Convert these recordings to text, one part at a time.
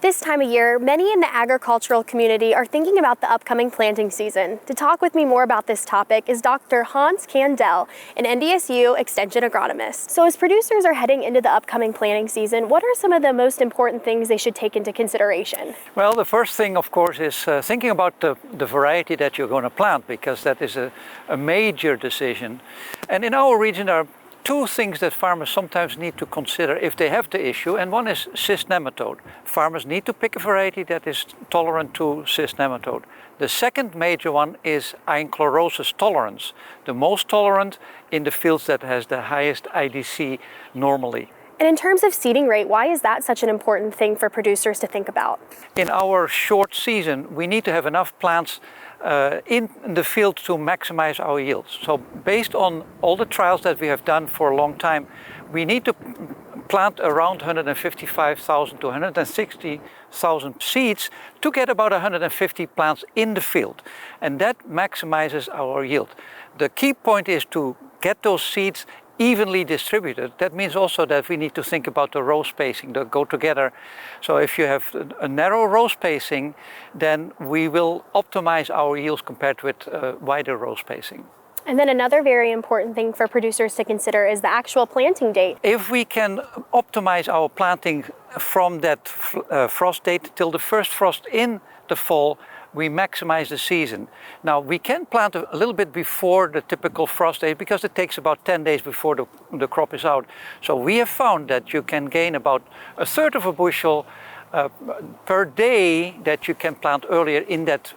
This time of year, many in the agricultural community are thinking about the upcoming planting season. To talk with me more about this topic is Dr. Hans Kandel, an NDSU Extension agronomist. So as producers are heading into the upcoming planting season, what are some of the most important things they should take into consideration? Well, the first thing, of course, is thinking about the variety that you're going to plant, because that is a major decision. And in our region, there are two things that farmers sometimes need to consider if they have the issue, and one is cyst nematode. Farmers need to pick a variety that is tolerant to cyst nematode. The second major one is iron chlorosis tolerance, the most tolerant in the fields that has the highest IDC normally. And in terms of seeding rate, why is that such an important thing for producers to think about? In our short season, we need to have enough plants in the field to maximize our yields. So based on all the trials that we have done for a long time, we need to plant around 155,000 to 160,000 seeds to get about 150 plants in the field. And that maximizes our yield. The key point is to get those seeds evenly distributed. That means also that we need to think about the row spacing that go together. So if you have a narrow row spacing, then we will optimize our yields compared with wider row spacing. And then another very important thing for producers to consider is the actual planting date. If we can optimize our planting from that frost date till the first frost in the fall, we maximize the season. Now, we can plant a little bit before the typical frost date because it takes about 10 days before the crop is out. So we have found that you can gain about a third of a bushel per day that you can plant earlier in that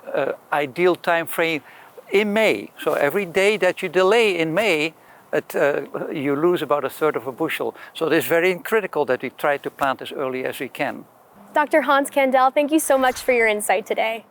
ideal time frame in May. So every day that you delay in May, you lose about a third of a bushel. So it is very critical that we try to plant as early as we can. Dr. Hans Kandel, thank you so much for your insight today.